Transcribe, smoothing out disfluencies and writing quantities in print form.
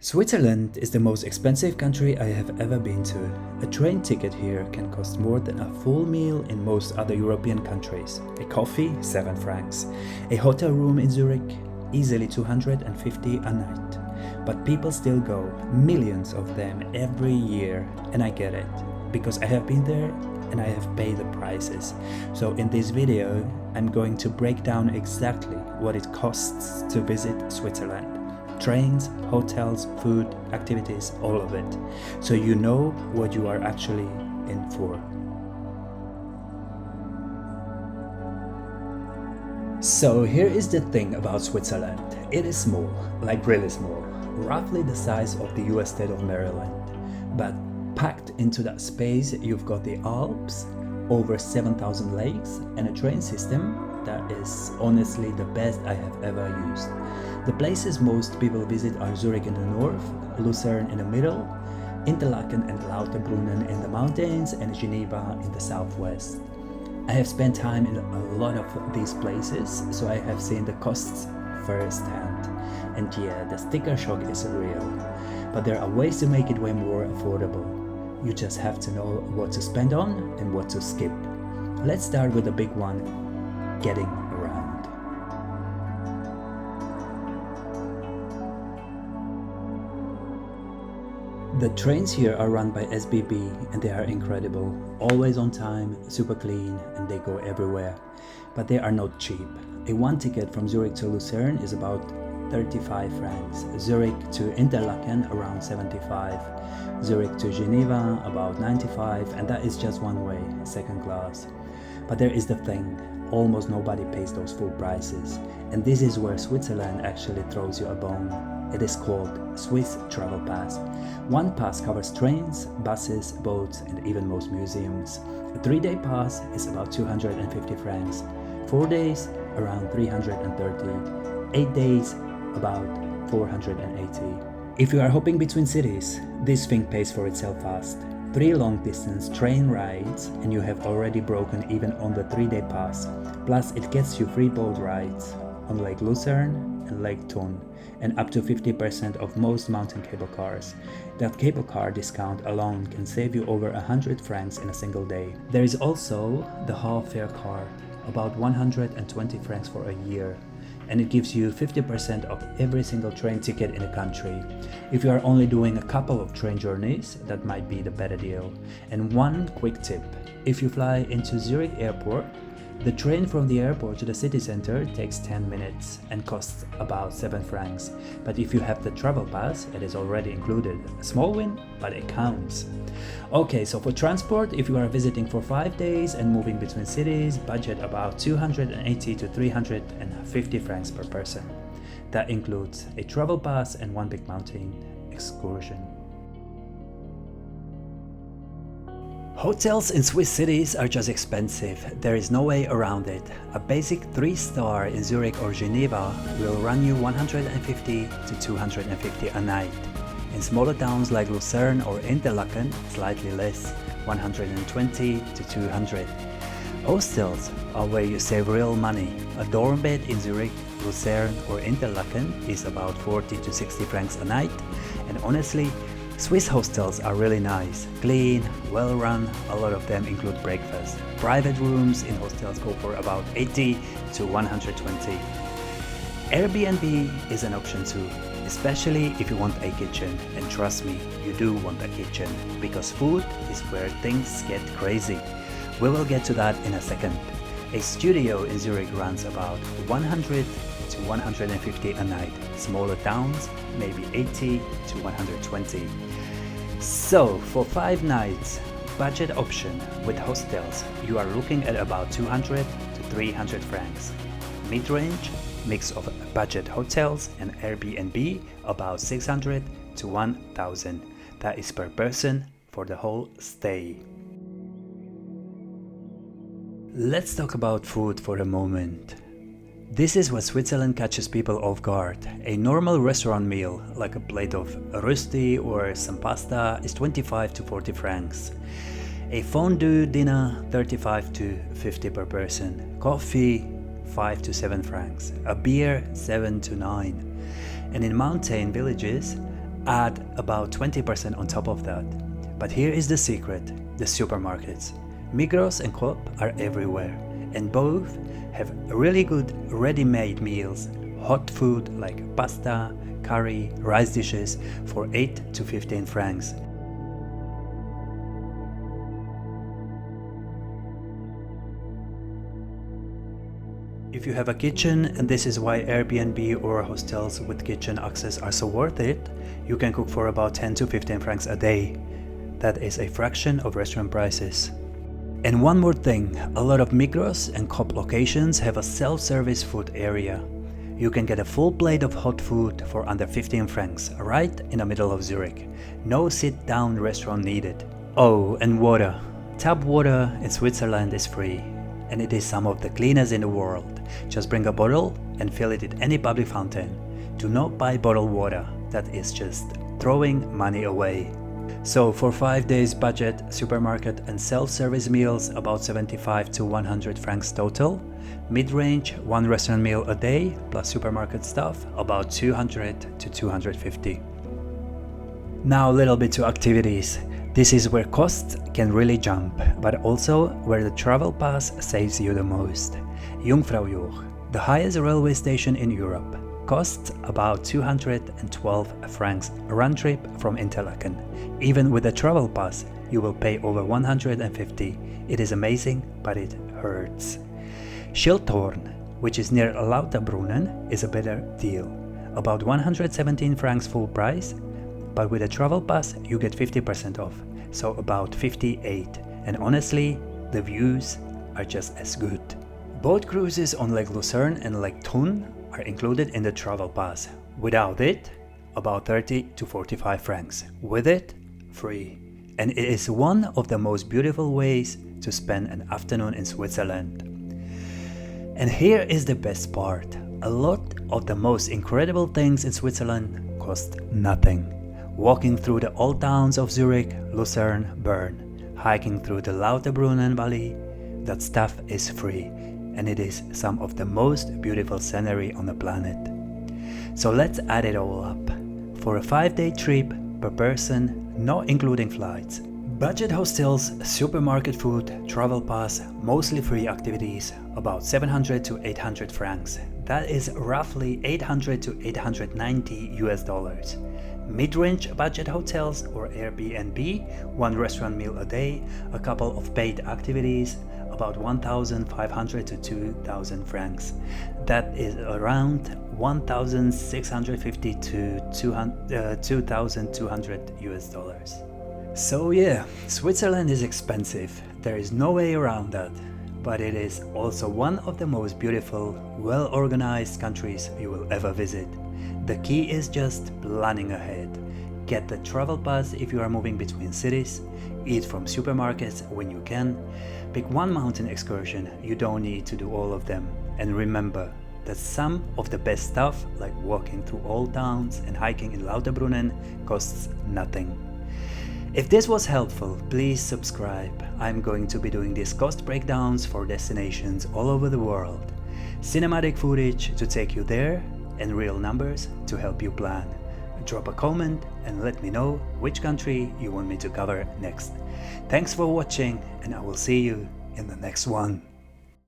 Switzerland is the most expensive country I have ever been to. A train ticket here can cost more than a full meal in most other European countries. A coffee, 7 francs. A hotel room in Zurich, easily 250 a night. But people still go, millions of them every year, and I get it, because I have been there and I have paid the prices. So in this video, I'm going to break down exactly what it costs to visit Switzerland. Trains, hotels, food, activities, all of it. So you know what you are actually in for. So here is the thing about Switzerland. It is small, like really small, roughly the size of the US state of Maryland. But packed into that space, you've got the Alps, over 7,000 lakes, and a train system that is honestly the best I have ever used. The places most people visit are Zurich in the north, Lucerne in the middle, Interlaken and Lauterbrunnen in the mountains, and Geneva in the southwest. I have spent time in a lot of these places, so I have seen the costs firsthand. And yeah, the sticker shock is real. But there are ways to make it way more affordable. You just have to know what to spend on and what to skip. Let's start with the big one, getting around. The trains here are run by SBB and they are incredible, always on time, super clean, and they go everywhere. But they are not cheap. A one ticket from Zurich to Lucerne is about 35 francs, Zurich to Interlaken around 75, Zurich to Geneva about 95, and that is just one way, second class. But there is the thing, almost nobody pays those full prices, and this is where Switzerland actually throws you a bone. It is called Swiss Travel Pass. One pass covers trains, buses, boats, and even most museums. A 3-day pass is about 250 francs, 4 days around 330, 8 days about 480. If you are hopping between cities, this thing pays for itself fast. 3 long-distance train rides and you have already broken even on the 3-day pass. Plus it gets you free boat rides on Lake Lucerne and Lake Thun, and up to 50% of most mountain cable cars. That cable car discount alone can save you over 100 francs in a single day. There is also the half-fare car, about 120 francs for a year, and it gives you 50% of every single train ticket in the country. If you are only doing a couple of train journeys, that might be the better deal. And one quick tip, if you fly into Zurich airport, the train from the airport to the city center takes 10 minutes and costs about 7 francs. But if you have the travel pass, it is already included. A small win, but it counts. Okay, so for transport, if you are visiting for 5 days and moving between cities, budget about 280 to 350 francs per person. That includes a travel pass and one big mountain excursion. Hotels in Swiss cities are just expensive, there is no way around it. A basic 3-star in Zurich or Geneva will run you 150 to 250 a night. In smaller towns like Lucerne or Interlaken, slightly less, 120 to 200. Hostels are where you save real money. A dorm bed in Zurich, Lucerne or Interlaken is about 40 to 60 francs a night, and honestly, Swiss hostels are really nice, clean, well run, a lot of them include breakfast. Private rooms in hostels go for about 80 to 120. Airbnb is an option too, especially if you want a kitchen, and trust me, you do want a kitchen, because food is where things get crazy. We will get to that in a second. A studio in Zurich runs about 100 to 150 a night, smaller towns maybe 80 to 120. So for 5 nights, budget option with hostels, you are looking at about 200 to 300 francs. Mid-range, mix of budget hotels and Airbnb, about 600 to 1000. That is per person for the whole stay. Let's talk about food for a moment. This is what Switzerland catches people off guard. A normal restaurant meal, like a plate of rösti or some pasta, is 25 to 40 francs. A fondue dinner, 35 to 50 per person. Coffee, 5 to 7 francs. A beer, 7 to 9. And in mountain villages, add about 20% on top of that. But here is the secret, the supermarkets. Migros and Coop are everywhere, and both have really good ready-made meals, hot food like pasta, curry, rice dishes for 8 to 15 francs. If you have a kitchen, and this is why Airbnb or hostels with kitchen access are so worth it, you can cook for about 10 to 15 francs a day. That is a fraction of restaurant prices. And one more thing, a lot of Migros and Coop locations have a self-service food area. You can get a full plate of hot food for under 15 francs, right in the middle of Zurich. No sit-down restaurant needed. Oh, and water. Tap water in Switzerland is free, and it is some of the cleanest in the world. Just bring a bottle and fill it at any public fountain. Do not buy bottled water, that is just throwing money away. So for 5 days budget, supermarket and self-service meals about 75 to 100 francs total. Mid-range, one restaurant meal a day plus supermarket stuff about 200 to 250. Now a little bit to activities. This is where costs can really jump, but also where the travel pass saves you the most. Jungfraujoch, the highest railway station in Europe, costs about 212 francs round trip from Interlaken. Even with the travel pass, you will pay over 150. It is amazing, but it hurts. Schilthorn, which is near Lauterbrunnen, is a better deal. About 117 francs full price, but with a travel pass you get 50% off, so about 58. And honestly, the views are just as good. Boat cruises on Lake Lucerne and Lake Thun are included in the travel pass. Without it, about 30 to 45 francs. With it, free. And it is one of the most beautiful ways to spend an afternoon in Switzerland. And here is the best part. A lot of the most incredible things in Switzerland cost nothing. Walking through the old towns of Zurich, Lucerne, Bern, hiking through the Lauterbrunnen Valley, that stuff is free. And it is some of the most beautiful scenery on the planet. So let's add it all up. For a 5-day trip per person, not including flights, budget hostels, supermarket food, travel pass, mostly free activities, about 700 to 800 francs. That is roughly 800 to 890 US dollars. Mid-range budget hotels or Airbnb, one restaurant meal a day, a couple of paid activities, about 1,500 to 2,000 francs. That is around 1,650 to 2,200 US dollars. So yeah, Switzerland is expensive. There is no way around that. But it is also one of the most beautiful, well-organized countries you will ever visit. The key is just planning ahead. Get the travel pass if you are moving between cities, eat from supermarkets when you can, pick one mountain excursion, you don't need to do all of them. And remember that some of the best stuff, like walking through old towns and hiking in Lauterbrunnen, costs nothing. If this was helpful, please subscribe. I'm going to be doing these cost breakdowns for destinations all over the world. Cinematic footage to take you there, and real numbers to help you plan. Drop a comment and let me know which country you want me to cover next. Thanks for watching, and I will see you in the next one.